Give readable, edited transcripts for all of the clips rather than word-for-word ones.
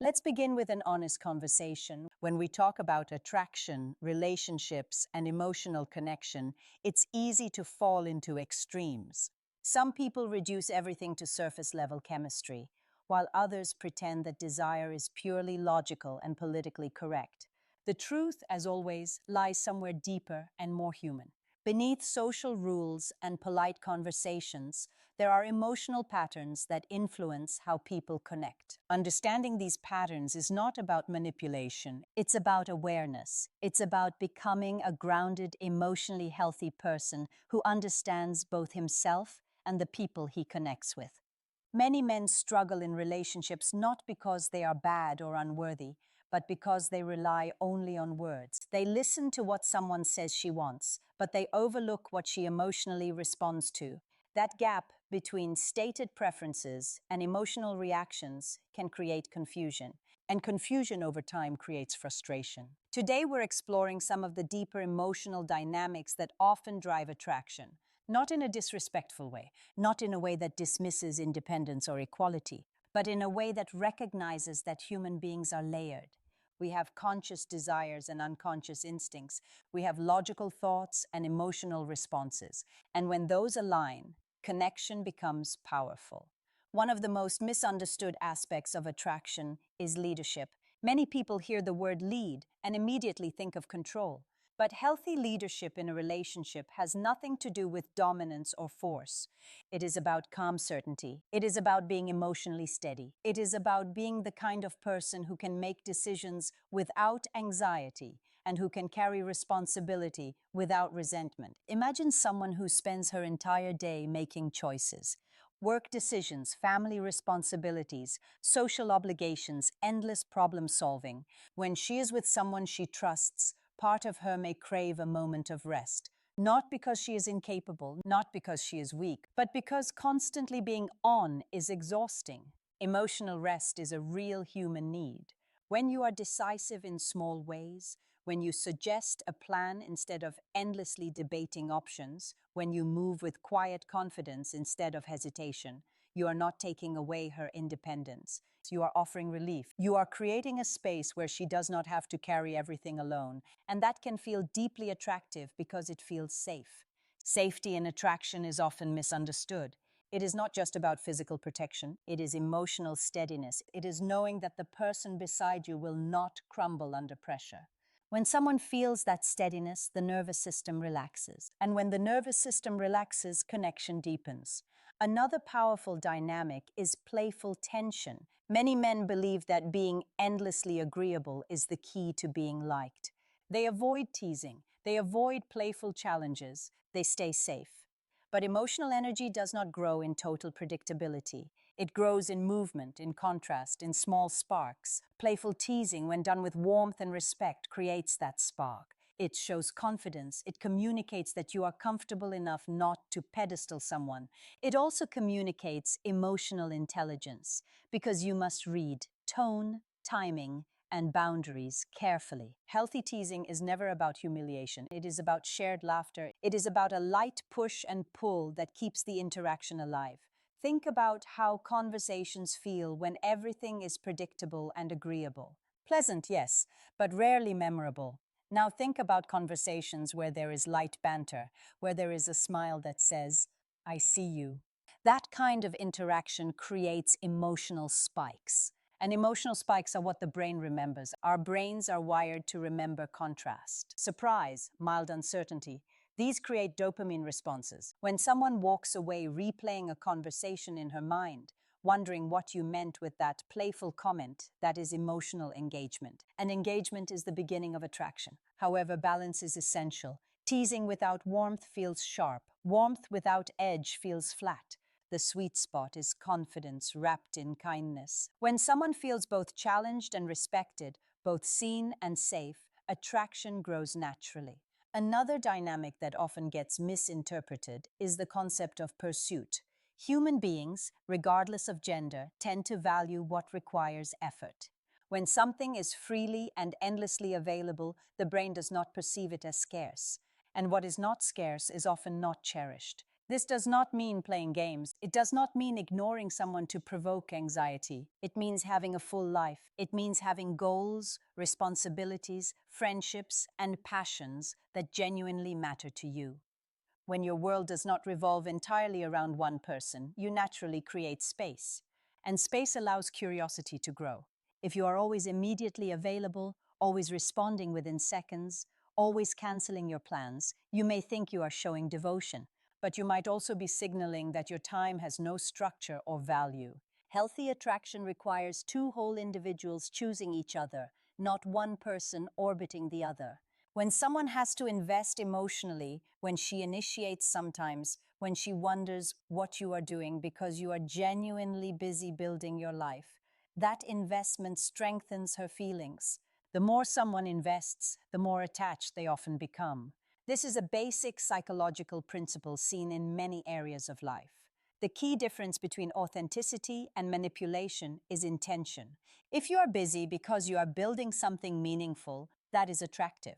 Let's begin with an honest conversation. When we talk about attraction, relationships, and emotional connection, it's easy to fall into extremes. Some people reduce everything to surface level chemistry, while others pretend that desire is purely logical and politically correct. The truth, as always, lies somewhere deeper and more human. Beneath social rules and polite conversations, there are emotional patterns that influence how people connect. Understanding these patterns is not about manipulation, it's about awareness. It's about becoming a grounded, emotionally healthy person who understands both himself and the people he connects with. Many men struggle in relationships not because they are bad or unworthy, but because they rely only on words. They listen to what someone says she wants, but they overlook what she emotionally responds to. That gap between stated preferences and emotional reactions can create confusion, and confusion over time creates frustration. Today, we're exploring some of the deeper emotional dynamics that often drive attraction, not in a disrespectful way, not in a way that dismisses independence or equality, but in a way that recognizes that human beings are layered. We have conscious desires and unconscious instincts. We have logical thoughts and emotional responses. And when those align, connection becomes powerful. One of the most misunderstood aspects of attraction is leadership. Many people hear the word lead and immediately think of control. But healthy leadership in a relationship has nothing to do with dominance or force. It is about calm certainty. It is about being emotionally steady. It is about being the kind of person who can make decisions without anxiety and who can carry responsibility without resentment. Imagine someone who spends her entire day making choices. Work decisions, family responsibilities, social obligations, endless problem solving. When she is with someone she trusts, part of her may crave a moment of rest. Not because she is incapable, not because she is weak, but because constantly being on is exhausting. Emotional rest is a real human need. When you are decisive in small ways, when you suggest a plan instead of endlessly debating options, when you move with quiet confidence instead of hesitation, you are not taking away her independence. You are offering relief. You are creating a space where she does not have to carry everything alone, and that can feel deeply attractive because it feels safe. Safety in attraction is often misunderstood. It is not just about physical protection, it is emotional steadiness. It is knowing that the person beside you will not crumble under pressure. When someone feels that steadiness, the nervous system relaxes. And when the nervous system relaxes, connection deepens. Another powerful dynamic is playful tension. Many men believe that being endlessly agreeable is the key to being liked. They avoid teasing, they avoid playful challenges, they stay safe. But emotional energy does not grow in total predictability. It grows in movement, in contrast, in small sparks. Playful teasing, when done with warmth and respect, creates that spark. It shows confidence. It communicates that you are comfortable enough not to pedestal someone. It also communicates emotional intelligence, because you must read tone, timing, and boundaries carefully. Healthy teasing is never about humiliation. It is about shared laughter. It is about a light push and pull that keeps the interaction alive. Think about how conversations feel when everything is predictable and agreeable. Pleasant, yes, but rarely memorable. Now think about conversations where there is light banter, where there is a smile that says, "I see you." That kind of interaction creates emotional spikes. And emotional spikes are what the brain remembers. Our brains are wired to remember contrast. Surprise, mild uncertainty. These create dopamine responses. When someone walks away replaying a conversation in her mind, wondering what you meant with that playful comment, that is emotional engagement. And engagement is the beginning of attraction. However, balance is essential. Teasing without warmth feels sharp. Warmth without edge feels flat. The sweet spot is confidence wrapped in kindness. When someone feels both challenged and respected, both seen and safe, attraction grows naturally. Another dynamic that often gets misinterpreted is the concept of pursuit. Human beings, regardless of gender, tend to value what requires effort. When something is freely and endlessly available, the brain does not perceive it as scarce. And what is not scarce is often not cherished. This does not mean playing games. It does not mean ignoring someone to provoke anxiety. It means having a full life. It means having goals, responsibilities, friendships, and passions that genuinely matter to you. When your world does not revolve entirely around one person, you naturally create space. And space allows curiosity to grow. If you are always immediately available, always responding within seconds, always canceling your plans, you may think you are showing devotion, but you might also be signaling that your time has no structure or value. Healthy attraction requires two whole individuals choosing each other, not one person orbiting the other. When someone has to invest emotionally, when she initiates sometimes, when she wonders what you are doing because you are genuinely busy building your life, that investment strengthens her feelings. The more someone invests, the more attached they often become. This is a basic psychological principle seen in many areas of life. The key difference between authenticity and manipulation is intention. If you are busy because you are building something meaningful, that is attractive.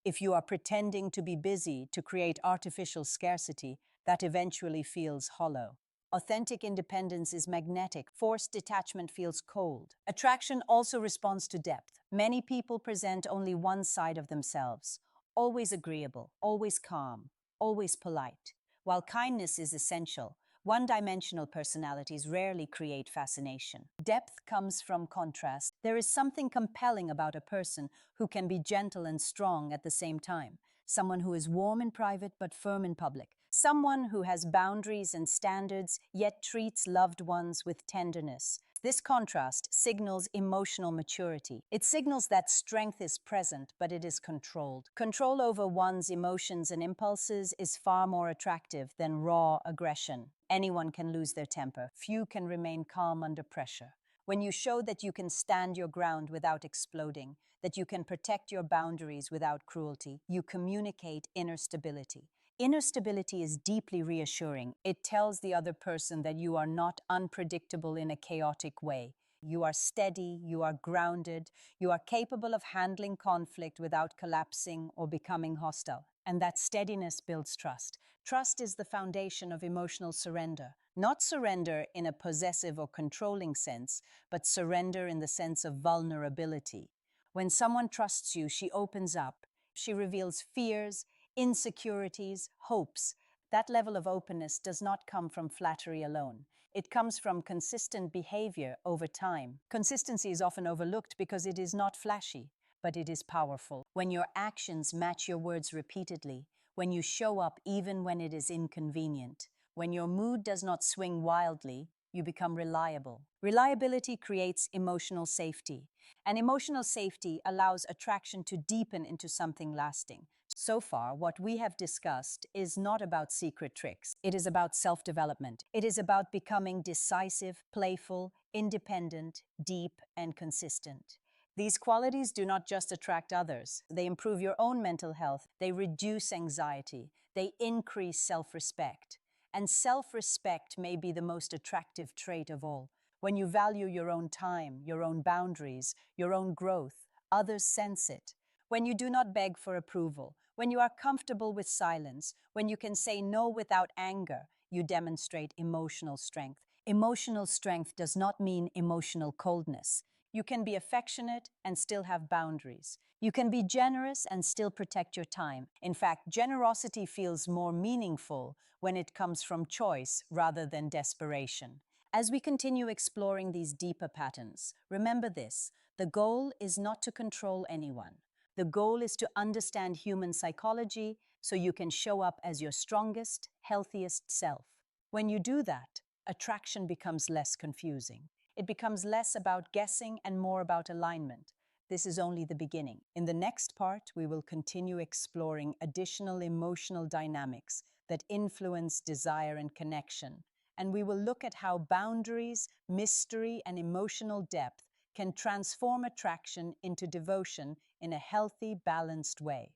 If you are pretending to be busy to create artificial scarcity, that eventually feels hollow. Authentic independence is magnetic. Forced detachment feels cold. Attraction also responds to depth. Many people present only one side of themselves, always agreeable, always calm, always polite. While kindness is essential, one-dimensional personalities rarely create fascination. Depth comes from contrast. There is something compelling about a person who can be gentle and strong at the same time. Someone who is warm in private but firm in public. Someone who has boundaries and standards yet treats loved ones with tenderness. This contrast signals emotional maturity. It signals that strength is present, but it is controlled. Control over one's emotions and impulses is far more attractive than raw aggression. Anyone can lose their temper. Few can remain calm under pressure. When you show that you can stand your ground without exploding, that you can protect your boundaries without cruelty, you communicate inner stability. Inner stability is deeply reassuring. It tells the other person that you are not unpredictable in a chaotic way. You are steady, you are grounded, you are capable of handling conflict without collapsing or becoming hostile. And that steadiness builds trust. Trust is the foundation of emotional surrender. Not surrender in a possessive or controlling sense, but surrender in the sense of vulnerability. When someone trusts you, she opens up. She reveals fears, insecurities, hopes. That level of openness does not come from flattery alone. It comes from consistent behavior over time. Consistency is often overlooked because it is not flashy, but it is powerful. When your actions match your words repeatedly, when you show up even when it is inconvenient, when your mood does not swing wildly, you become reliable. Reliability creates emotional safety, and emotional safety allows attraction to deepen into something lasting. So far, what we have discussed is not about secret tricks. It is about self-development. It is about becoming decisive, playful, independent, deep, and consistent. These qualities do not just attract others. They improve your own mental health. They reduce anxiety. They increase self-respect. And self-respect may be the most attractive trait of all. When you value your own time, your own boundaries, your own growth, others sense it. When you do not beg for approval, when you are comfortable with silence, when you can say no without anger, you demonstrate emotional strength. Emotional strength does not mean emotional coldness. You can be affectionate and still have boundaries. You can be generous and still protect your time. In fact, generosity feels more meaningful when it comes from choice rather than desperation. As we continue exploring these deeper patterns, remember this: the goal is not to control anyone. The goal is to understand human psychology so you can show up as your strongest, healthiest self. When you do that, attraction becomes less confusing. It becomes less about guessing and more about alignment. This is only the beginning. In the next part, we will continue exploring additional emotional dynamics that influence desire and connection. And we will look at how boundaries, mystery, and emotional depth can transform attraction into devotion in a healthy, balanced way.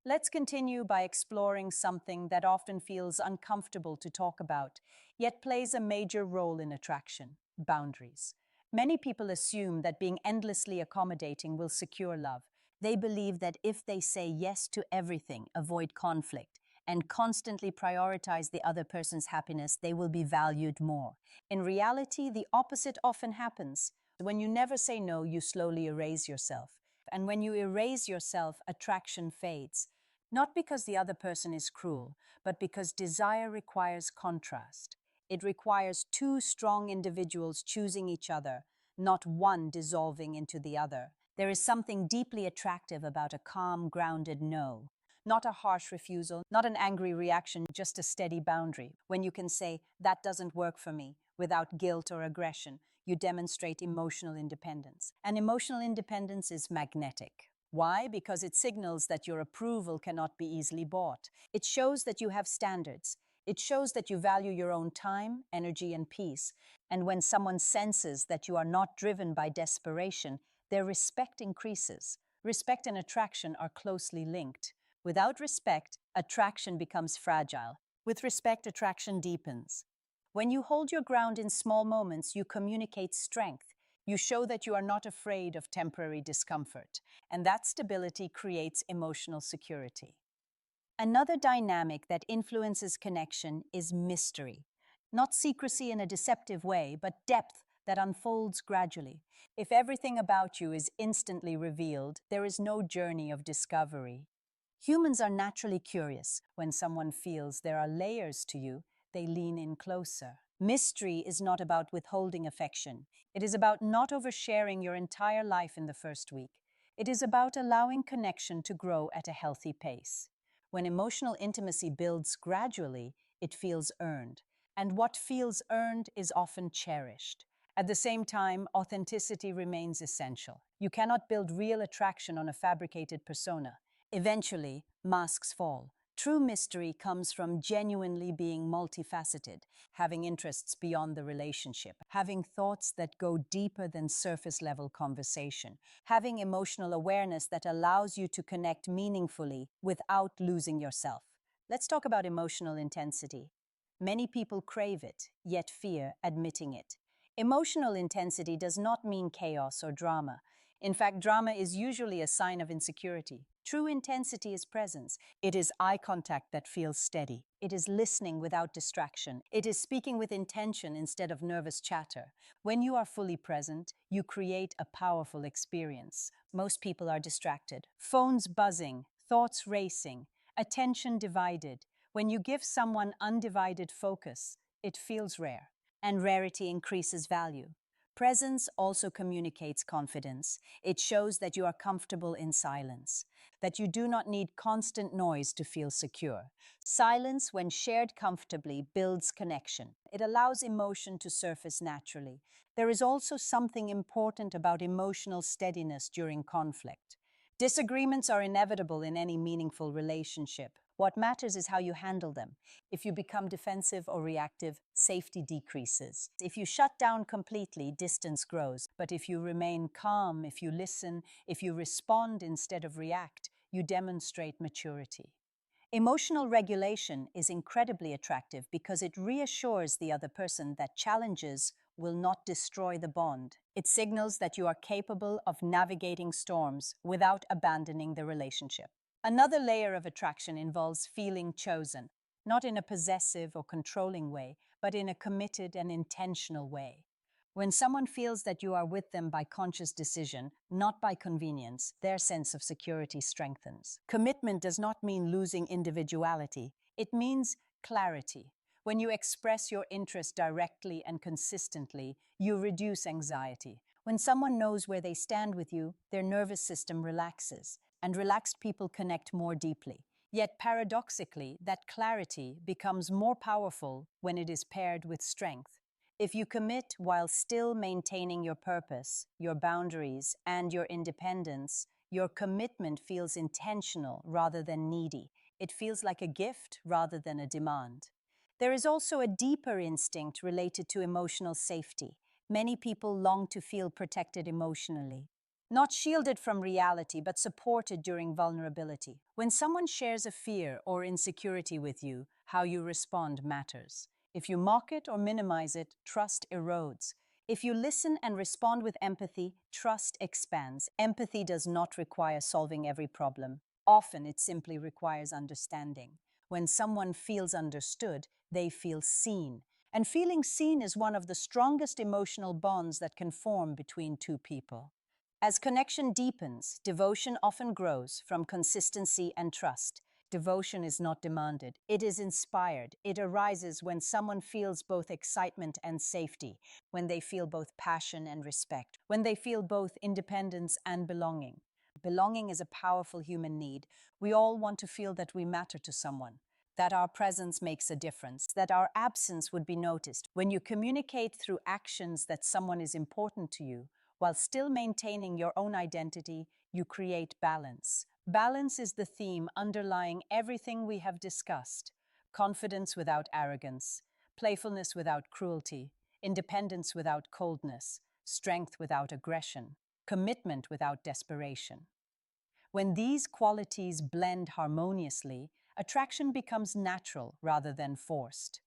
Let's continue by exploring something that often feels uncomfortable to talk about, yet plays a major role in attraction: boundaries. Many people assume that being endlessly accommodating will secure love. They believe that if they say yes to everything, avoid conflict, and constantly prioritize the other person's happiness, they will be valued more. In reality, the opposite often happens. When you never say no, you slowly erase yourself. And when you erase yourself, attraction fades. Not because the other person is cruel, but because desire requires contrast. It requires two strong individuals choosing each other, not one dissolving into the other. There is something deeply attractive about a calm, grounded no. Not a harsh refusal, not an angry reaction, just a steady boundary. When you can say, that doesn't work for me, without guilt or aggression, you demonstrate emotional independence. And emotional independence is magnetic. Why? Because it signals that your approval cannot be easily bought. It shows that you have standards. It shows that you value your own time, energy, and peace. And when someone senses that you are not driven by desperation, their respect increases. Respect and attraction are closely linked. Without respect, attraction becomes fragile. With respect, attraction deepens. When you hold your ground in small moments, you communicate strength. You show that you are not afraid of temporary discomfort, and that stability creates emotional security. Another dynamic that influences connection is mystery. Not secrecy in a deceptive way, but depth that unfolds gradually. If everything about you is instantly revealed, there is no journey of discovery. Humans are naturally curious. When someone feels there are layers to you, they lean in closer. Mystery is not about withholding affection. It is about not oversharing your entire life in the first week. It is about allowing connection to grow at a healthy pace. When emotional intimacy builds gradually, it feels earned. And what feels earned is often cherished. At the same time, authenticity remains essential. You cannot build real attraction on a fabricated persona. Eventually, masks fall. True mystery comes from genuinely being multifaceted, having interests beyond the relationship, having thoughts that go deeper than surface-level conversation, having emotional awareness that allows you to connect meaningfully without losing yourself. Let's talk about emotional intensity. Many people crave it, yet fear admitting it. Emotional intensity does not mean chaos or drama. In fact, drama is usually a sign of insecurity. True intensity is presence. It is eye contact that feels steady. It is listening without distraction. It is speaking with intention instead of nervous chatter. When you are fully present, you create a powerful experience. Most people are distracted. Phones buzzing, thoughts racing, attention divided. When you give someone undivided focus, it feels rare, and rarity increases value. Presence also communicates confidence. It shows that you are comfortable in silence, that you do not need constant noise to feel secure. Silence, when shared comfortably, builds connection. It allows emotion to surface naturally. There is also something important about emotional steadiness during conflict. Disagreements are inevitable in any meaningful relationship. What matters is how you handle them. If you become defensive or reactive, safety decreases. If you shut down completely, distance grows. But if you remain calm, if you listen, if you respond instead of react, you demonstrate maturity. Emotional regulation is incredibly attractive because it reassures the other person that challenges will not destroy the bond. It signals that you are capable of navigating storms without abandoning the relationship. Another layer of attraction involves feeling chosen, not in a possessive or controlling way, but in a committed and intentional way. When someone feels that you are with them by conscious decision, not by convenience, their sense of security strengthens. Commitment does not mean losing individuality. It means clarity. When you express your interest directly and consistently, you reduce anxiety. When someone knows where they stand with you, their nervous system relaxes, and relaxed people connect more deeply. Yet paradoxically, that clarity becomes more powerful when it is paired with strength. If you commit while still maintaining your purpose, your boundaries, and your independence, your commitment feels intentional rather than needy. It feels like a gift rather than a demand. There is also a deeper instinct related to emotional safety. Many people long to feel protected emotionally, not shielded from reality, but supported during vulnerability. When someone shares a fear or insecurity with you, how you respond matters. If you mock it or minimize it, trust erodes. If you listen and respond with empathy, trust expands. Empathy does not require solving every problem. Often it simply requires understanding. When someone feels understood, they feel seen. And feeling seen is one of the strongest emotional bonds that can form between two people. As connection deepens, devotion often grows from consistency and trust. Devotion is not demanded, it is inspired. It arises when someone feels both excitement and safety, when they feel both passion and respect, when they feel both independence and belonging. Belonging is a powerful human need. We all want to feel that we matter to someone, that our presence makes a difference, that our absence would be noticed. When you communicate through actions that someone is important to you, while still maintaining your own identity, you create balance. Balance is the theme underlying everything we have discussed. Confidence without arrogance, playfulness without cruelty, independence without coldness, strength without aggression, commitment without desperation. When these qualities blend harmoniously, attraction becomes natural rather than forced.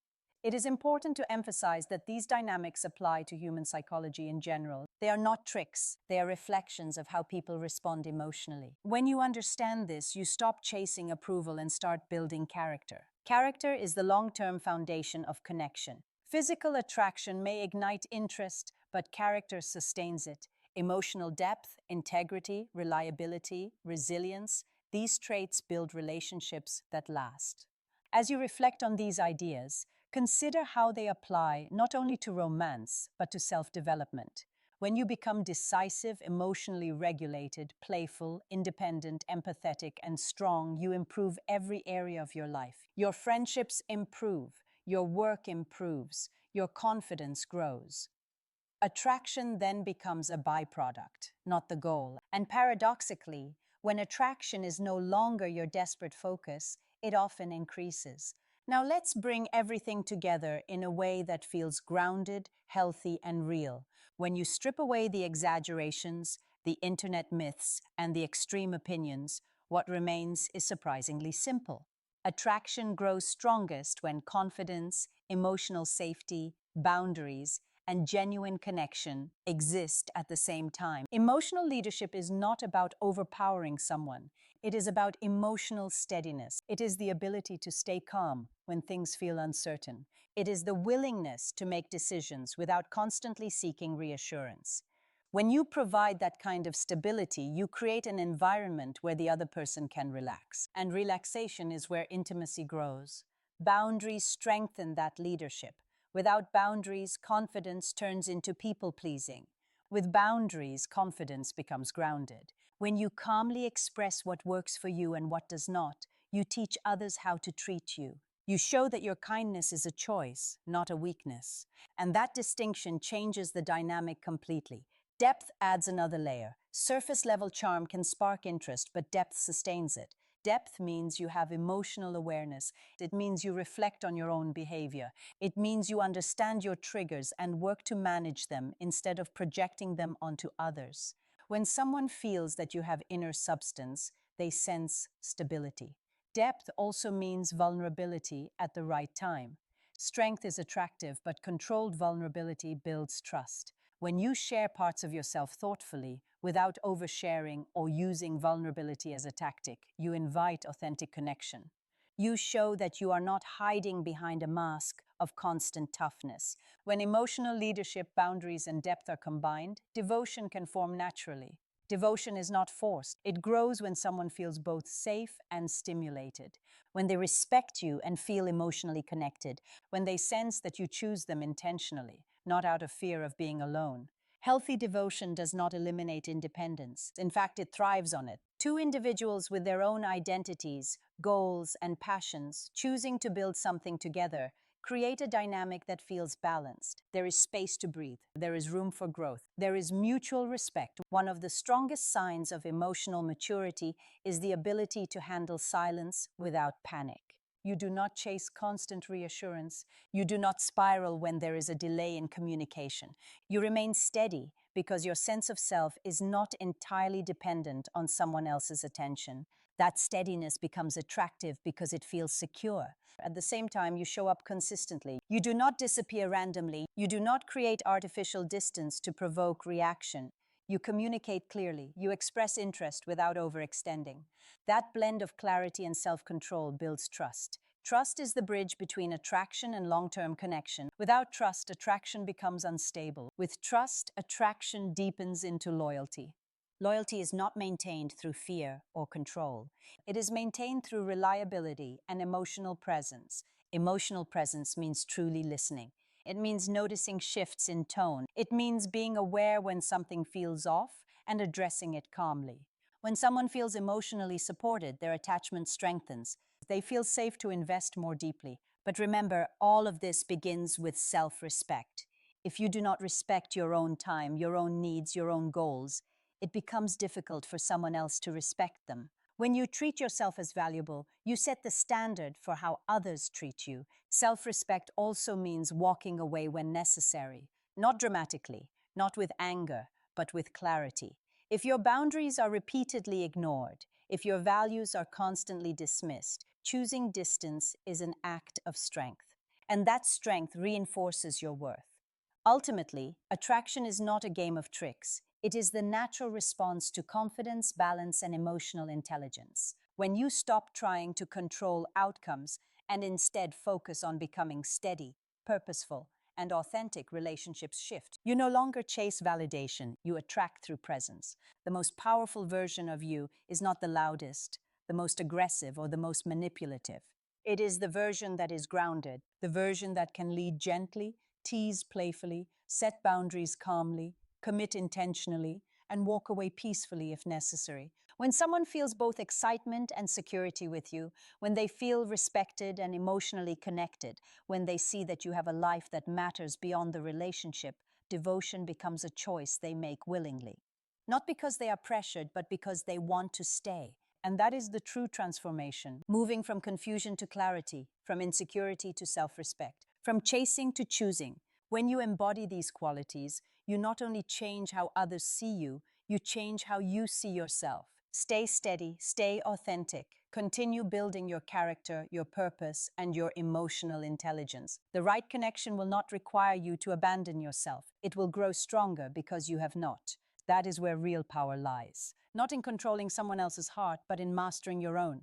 It is important to emphasize that these dynamics apply to human psychology in general. They are not tricks, they are reflections of how people respond emotionally. When you understand this, you stop chasing approval and start building character. Character is the long-term foundation of connection. Physical attraction may ignite interest, but character sustains it. Emotional depth, integrity, reliability, resilience, these traits build relationships that last. As you reflect on these ideas, consider how they apply not only to romance, but to self-development. When you become decisive, emotionally regulated, playful, independent, empathetic, and strong, you improve every area of your life. Your friendships improve, your work improves, your confidence grows. Attraction then becomes a byproduct, not the goal. And paradoxically, when attraction is no longer your desperate focus, it often increases. Now let's bring everything together in a way that feels grounded, healthy, and real. When you strip away the exaggerations, the internet myths, and the extreme opinions, what remains is surprisingly simple. Attraction grows strongest when confidence, emotional safety, boundaries, and genuine connection exist at the same time. Emotional leadership is not about overpowering someone. It is about emotional steadiness. It is the ability to stay calm when things feel uncertain. It is the willingness to make decisions without constantly seeking reassurance. When you provide that kind of stability, you create an environment where the other person can relax. And relaxation is where intimacy grows. Boundaries strengthen that leadership. Without boundaries, confidence turns into people-pleasing. With boundaries, confidence becomes grounded. When you calmly express what works for you and what does not, you teach others how to treat you. You show that your kindness is a choice, not a weakness. And that distinction changes the dynamic completely. Depth adds another layer. Surface-level charm can spark interest, but depth sustains it. Depth means you have emotional awareness. It means you reflect on your own behavior. It means you understand your triggers and work to manage them instead of projecting them onto others. When someone feels that you have inner substance, they sense stability. Depth also means vulnerability at the right time. Strength is attractive, but controlled vulnerability builds trust. When you share parts of yourself thoughtfully, without oversharing or using vulnerability as a tactic, you invite authentic connection. You show that you are not hiding behind a mask of constant toughness. When emotional leadership, boundaries, and depth are combined, devotion can form naturally. Devotion is not forced. It grows when someone feels both safe and stimulated, when they respect you and feel emotionally connected, when they sense that you choose them intentionally, not out of fear of being alone. Healthy devotion does not eliminate independence. In fact, it thrives on it. Two individuals with their own identities, goals, and passions, choosing to build something together, create a dynamic that feels balanced. There is space to breathe. There is room for growth. There is mutual respect. One of the strongest signs of emotional maturity is the ability to handle silence without panic. You do not chase constant reassurance. You do not spiral when there is a delay in communication. You remain steady because your sense of self is not entirely dependent on someone else's attention. That steadiness becomes attractive because it feels secure. At the same time, you show up consistently. You do not disappear randomly. You do not create artificial distance to provoke reaction. You communicate clearly. You express interest without overextending. That blend of clarity and self-control builds trust. Trust is the bridge between attraction and long-term connection. Without trust, attraction becomes unstable. With trust, attraction deepens into loyalty. Loyalty is not maintained through fear or control. It is maintained through reliability and emotional presence. Emotional presence means truly listening. It means noticing shifts in tone. It means being aware when something feels off and addressing it calmly. When someone feels emotionally supported, their attachment strengthens. They feel safe to invest more deeply. But remember, all of this begins with self-respect. If you do not respect your own time, your own needs, your own goals, it becomes difficult for someone else to respect them. When you treat yourself as valuable, you set the standard for how others treat you. Self-respect also means walking away when necessary, not dramatically, not with anger, but with clarity. If your boundaries are repeatedly ignored, if your values are constantly dismissed, choosing distance is an act of strength. And that strength reinforces your worth. Ultimately, attraction is not a game of tricks. It is the natural response to confidence, balance, and emotional intelligence. When you stop trying to control outcomes and instead focus on becoming steady, purposeful, and authentic, relationships shift. You no longer chase validation, you attract through presence. The most powerful version of you is not the loudest, the most aggressive, or the most manipulative. It is the version that is grounded, the version that can lead gently, tease playfully, set boundaries calmly, commit intentionally, and walk away peacefully if necessary. When someone feels both excitement and security with you, when they feel respected and emotionally connected, when they see that you have a life that matters beyond the relationship, devotion becomes a choice they make willingly. Not because they are pressured, but because they want to stay. And that is the true transformation, moving from confusion to clarity, from insecurity to self-respect, from chasing to choosing. When you embody these qualities, you not only change how others see you, you change how you see yourself. Stay steady, stay authentic. Continue building your character, your purpose, and your emotional intelligence. The right connection will not require you to abandon yourself. It will grow stronger because you have not. That is where real power lies. Not in controlling someone else's heart, but in mastering your own.